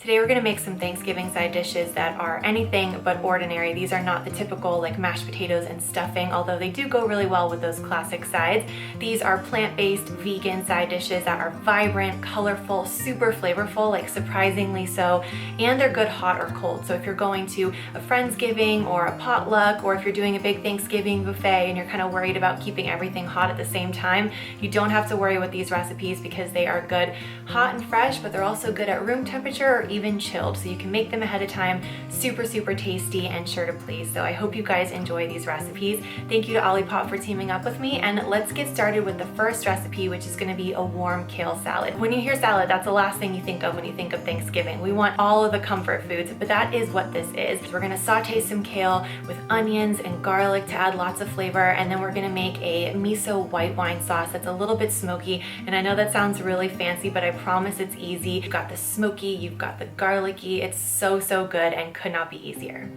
Today we're gonna make some Thanksgiving side dishes that are anything but ordinary. These are not the typical like mashed potatoes and stuffing, although they do go really well with those classic sides. These are plant-based vegan side dishes that are vibrant, colorful, super flavorful, like surprisingly so, and they're good hot or cold. So if you're going to a Friendsgiving or a potluck, or if you're doing a big Thanksgiving buffet and you're kind of worried about keeping everything hot at the same time, you don't have to worry with these recipes because they are good hot and fresh, but they're also good at room temperature or even chilled, so you can make them ahead of time. Super tasty and sure to please. So I hope you guys enjoy these recipes. Thank you to Olipop for teaming up with me, and let's get started with the first recipe, which is going to be a warm kale salad. When you hear salad, that's the last thing you think of when you think of Thanksgiving. We want all of the comfort foods, but that is what this is. We're going to saute some kale with onions and garlic to add lots of flavor, and then we're going to make a miso white wine sauce that's a little bit smoky. And I know that sounds really fancy, but I promise it's easy. You've got the smoky, you've got the garlicky. It's so good and could not be easier.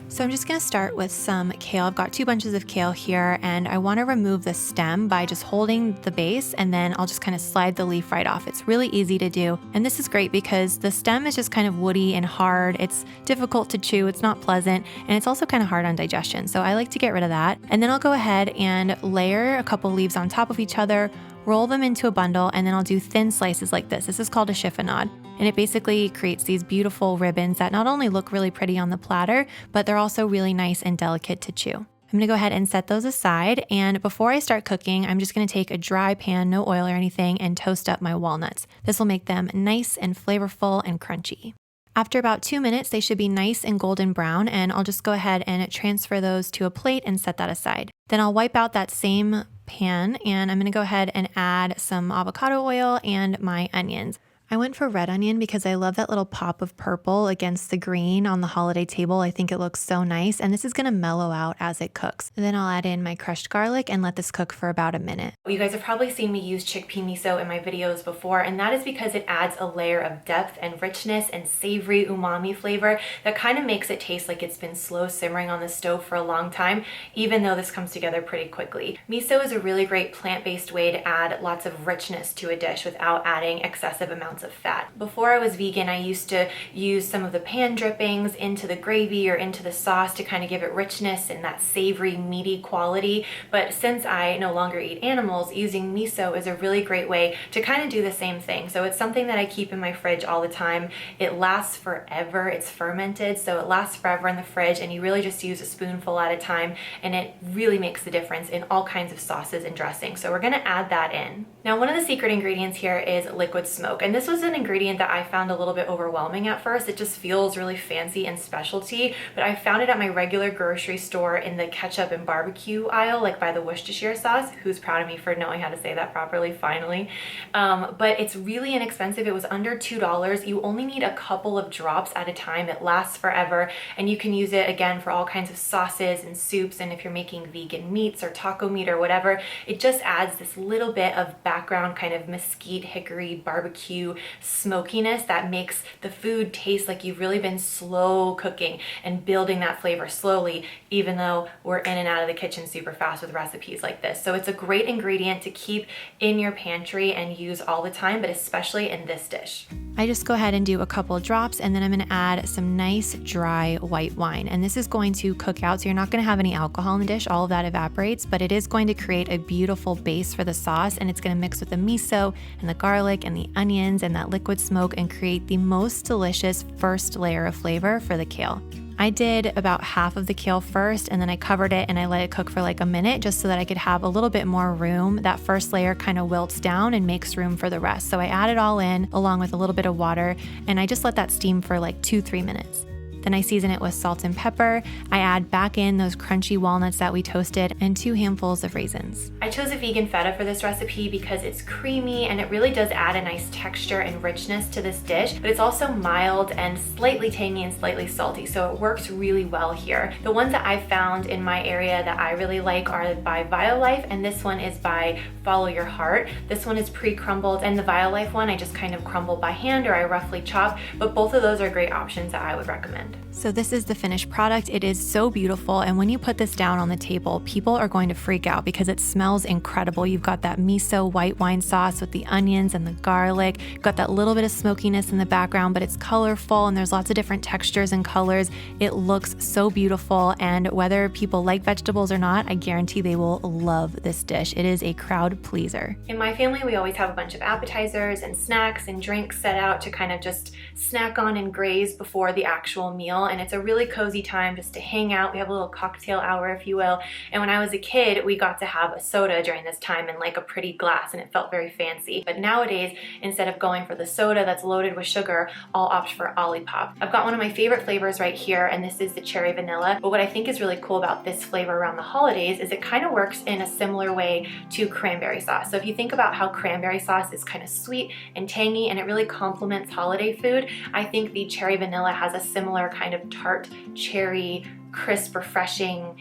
So I'm just gonna start with some kale. I've got 2 bunches of kale here, and I wanna remove the stem by just holding the base, and then I'll just kind of slide the leaf right off. It's really easy to do. And this is great because the stem is just kind of woody and hard. It's difficult to chew, it's not pleasant, and it's also kind of hard on digestion. So I like to get rid of that. And then I'll go ahead and layer a couple leaves on top of each other, roll them into a bundle, and then I'll do thin slices like this. This is called a chiffonade. And it basically creates these beautiful ribbons that not only look really pretty on the platter, but they're also really nice and delicate to chew. I'm gonna go ahead and set those aside. And before I start cooking, I'm just gonna take a dry pan, no oil or anything, and toast up my walnuts. This will make them nice and flavorful and crunchy. After about 2 minutes, they should be nice and golden brown, and I'll just go ahead and transfer those to a plate and set that aside. Then I'll wipe out that same pan, and I'm gonna go ahead and add some avocado oil and my onions. I went for red onion because I love that little pop of purple against the green on the holiday table. I think it looks so nice, and this is gonna mellow out as it cooks. And then I'll add in my crushed garlic and let this cook for about a minute. You guys have probably seen me use chickpea miso in my videos before, and that is because it adds a layer of depth and richness and savory umami flavor that kind of makes it taste like it's been slow simmering on the stove for a long time, even though this comes together pretty quickly. Miso is a really great plant-based way to add lots of richness to a dish without adding excessive amounts of fat. Before I was vegan, I used to use some of the pan drippings into the gravy or into the sauce to kind of give it richness and that savory, meaty quality. But since I no longer eat animals, using miso is a really great way to kind of do the same thing. So it's something that I keep in my fridge all the time. It lasts forever. It's fermented, so it lasts forever in the fridge, and you really just use a spoonful at a time, and it really makes the difference in all kinds of sauces and dressings. So we're gonna add that in. Now, one of the secret ingredients here is liquid smoke, and this was an ingredient that I found a little bit overwhelming at first. It just feels really fancy and specialty, but I found it at my regular grocery store in the ketchup and barbecue aisle, like by the Worcestershire sauce. Who's proud of me for knowing how to say that properly, finally. But it's really inexpensive. It was under $2. You only need a couple of drops at a time. It lasts forever, and you can use it again for all kinds of sauces and soups, and if you're making vegan meats or taco meat or whatever, it just adds this little bit of background kind of mesquite, hickory, barbecue smokiness that makes the food taste like you've really been slow cooking and building that flavor slowly, even though we're in and out of the kitchen super fast with recipes like this. So it's a great ingredient to keep in your pantry and use all the time, but especially in this dish. I just go ahead and do a couple of drops, and then I'm gonna add some nice dry white wine. And this is going to cook out, so you're not gonna have any alcohol in the dish. All of that evaporates, but it is going to create a beautiful base for the sauce, and it's gonna mix with the miso and the garlic and the onions and that liquid smoke and create the most delicious first layer of flavor for the kale. I did about half of the kale first, and then I covered it and I let it cook for like a minute just so that I could have a little bit more room. That first layer kind of wilts down and makes room for the rest. So I add it all in along with a little bit of water, and I just let that steam for like 2-3 minutes. Then I season it with salt and pepper. I add back in those crunchy walnuts that we toasted and 2 handfuls of raisins. I chose a vegan feta for this recipe because it's creamy and it really does add a nice texture and richness to this dish, but it's also mild and slightly tangy and slightly salty, so it works really well here. The ones that I've found in my area that I really like are by Violife, and this one is by Follow Your Heart. This one is pre-crumbled, and the Violife one I just kind of crumble by hand or I roughly chop, but both of those are great options that I would recommend. recommend. So this is the finished product. It is so beautiful, and when you put this down on the table, people are going to freak out because it smells incredible. You've got that miso white wine sauce with the onions and the garlic. You've got that little bit of smokiness in the background, but it's colorful and there's lots of different textures and colors. It looks so beautiful, and whether people like vegetables or not, I guarantee they will love this dish. It is a crowd pleaser. In my family, we always have a bunch of appetizers and snacks and drinks set out to kind of just snack on and graze before the actual meal, and it's a really cozy time just to hang out. We have a little cocktail hour, if you will, and when I was a kid, we got to have a soda during this time in like a pretty glass, and it felt very fancy. But nowadays, instead of going for the soda that's loaded with sugar, I'll opt for Olipop. I've got one of my favorite flavors right here, and this is the cherry vanilla. But what I think is really cool about this flavor around the holidays is it kind of works in a similar way to cranberry sauce. So if you think about how cranberry sauce is kind of sweet and tangy and it really complements holiday food, I think the cherry vanilla has a similar kind of tart, cherry, crisp, refreshing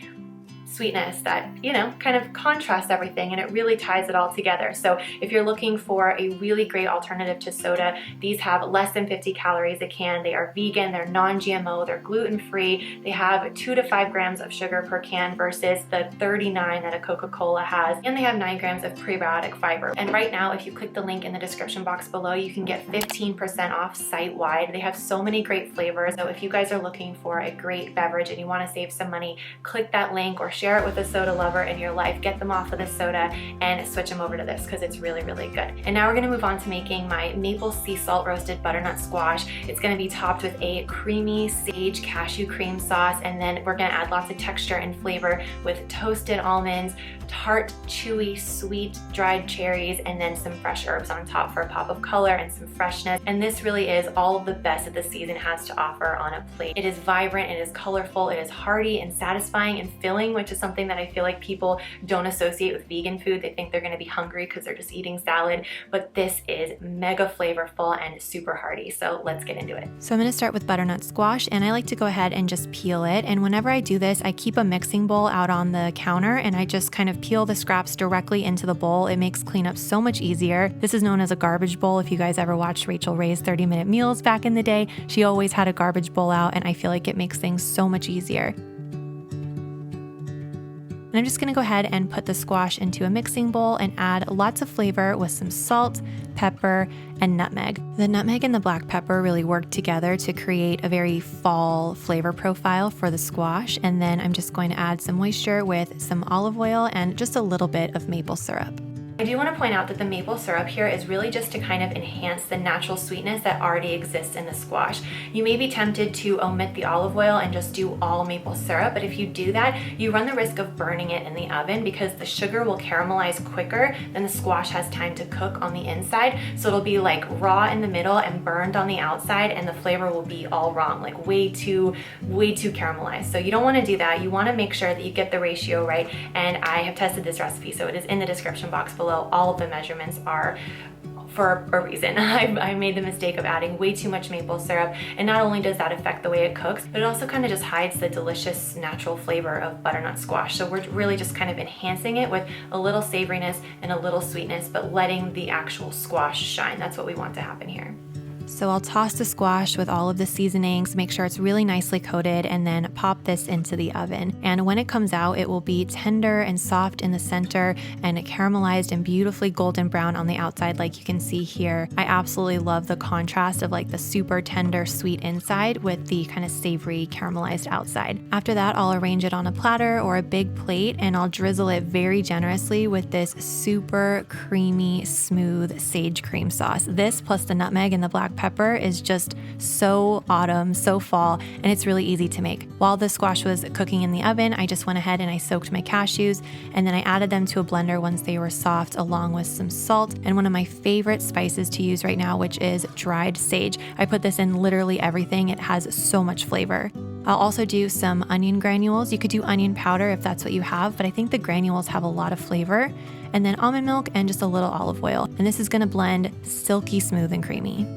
sweetness that, you know, kind of contrasts everything, and it really ties it all together. So if you're looking for a really great alternative to soda, these have less than 50 calories a can. They are vegan, they're non-GMO, they're gluten-free. They have 2 to 5 grams of sugar per can versus the 39 that a Coca-Cola has, and they have 9 grams of prebiotic fiber. And right now, if you click the link in the description box below, you can get 15% off site-wide. They have so many great flavors. So if you guys are looking for a great beverage and you want to save some money, click that link or share it with a soda lover in your life. Get them off of this soda and switch them over to this because it's really, really good. And now we're going to move on to making my maple sea salt roasted butternut squash. It's going to be topped with a creamy sage cashew cream sauce, and then we're going to add lots of texture and flavor with toasted almonds, tart, chewy, sweet, dried cherries, and then some fresh herbs on top for a pop of color and some freshness. And this really is all of the best that the season has to offer on a plate. It is vibrant, it is colorful, it is hearty and satisfying and filling, which is something that I feel like people don't associate with vegan food. They think they're gonna be hungry because they're just eating salad, but this is mega flavorful and super hearty. So let's get into it. So I'm gonna start with butternut squash, and I like to go ahead and just peel it. And whenever I do this, I keep a mixing bowl out on the counter and I just kind of peel the scraps directly into the bowl. It makes cleanup so much easier. This is known as a garbage bowl. If you guys ever watched Rachel Ray's 30-minute meals back in the day, she always had a garbage bowl out, and I feel like it makes things so much easier. And I'm just gonna go ahead and put the squash into a mixing bowl and add lots of flavor with some salt, pepper, and nutmeg. The nutmeg and the black pepper really work together to create a very fall flavor profile for the squash. And then I'm just going to add some moisture with some olive oil and just a little bit of maple syrup. I do want to point out that the maple syrup here is really just to kind of enhance the natural sweetness that already exists in the squash. You may be tempted to omit the olive oil and just do all maple syrup, but if you do that, you run the risk of burning it in the oven because the sugar will caramelize quicker than the squash has time to cook on the inside. So it'll be like raw in the middle and burned on the outside, and the flavor will be all wrong, like way too caramelized. So you don't want to do that. You want to make sure that you get the ratio right, and I have tested this recipe, so it is in the description box below. All of the measurements are for a reason. I made the mistake of adding way too much maple syrup, and not only does that affect the way it cooks, but it also kind of just hides the delicious natural flavor of butternut squash. So we're really just kind of enhancing it with a little savoriness and a little sweetness, but letting the actual squash shine. That's what we want to happen here. So I'll toss the squash with all of the seasonings, make sure it's really nicely coated, and then pop this into the oven. And when it comes out, it will be tender and soft in the center and caramelized and beautifully golden brown on the outside, like you can see here. I absolutely love the contrast of like the super tender, sweet inside with the kind of savory caramelized outside. After that, I'll arrange it on a platter or a big plate, and I'll drizzle it very generously with this super creamy, smooth sage cream sauce. This plus the nutmeg and the black pepper is just so autumn, so fall, and it's really easy to make. While the squash was cooking in the oven, I just went ahead and I soaked my cashews, and then I added them to a blender once they were soft, along with some salt and one of my favorite spices to use right now, which is dried sage. I put this in literally everything. It has so much flavor. I'll also do some onion granules. You could do onion powder if that's what you have, but I think the granules have a lot of flavor. And then almond milk and just a little olive oil. And this is gonna blend silky smooth and creamy.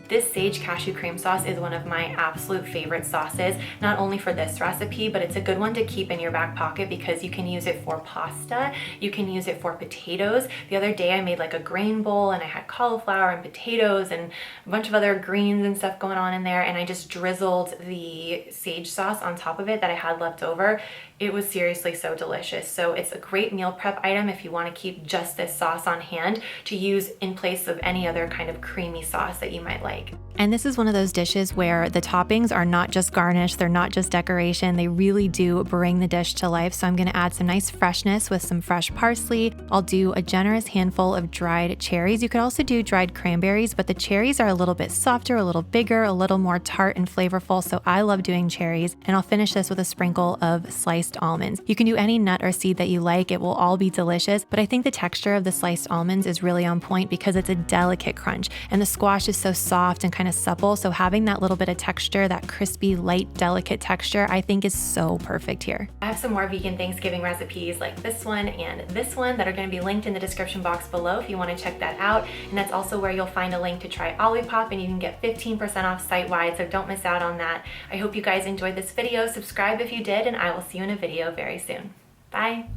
This sage cashew cream sauce is one of my absolute favorite sauces, not only for this recipe, but it's a good one to keep in your back pocket because you can use it for pasta, you can use it for potatoes. The other day I made like a grain bowl and I had cauliflower and potatoes and a bunch of other greens and stuff going on in there, and I just drizzled the sage sauce on top of it that I had left over. It was seriously so delicious. So it's a great meal prep item if you want to keep just this sauce on hand to use in place of any other kind of creamy sauce that you might like. And this is one of those dishes where the toppings are not just garnish, they're not just decoration, they really do bring the dish to life. So I'm gonna add some nice freshness with some fresh parsley. I'll do a generous handful of dried cherries. You could also do dried cranberries, but the cherries are a little bit softer, a little bigger, a little more tart and flavorful. So I love doing cherries. And I'll finish this with a sprinkle of sliced almonds. You can do any nut or seed that you like. It will all be delicious, but I think the texture of the sliced almonds is really on point because it's a delicate crunch and the squash is so soft and kind of supple. So having that little bit of texture, that crispy, light, delicate texture, I think is so perfect here. I have some more vegan Thanksgiving recipes like this one and this one that are going to be linked in the description box below if you want to check that out. And that's also where you'll find a link to try Olipop, and you can get 15% off site-wide, so don't miss out on that. I hope you guys enjoyed this video. Subscribe if you did, and I will see you in a video very soon. Bye.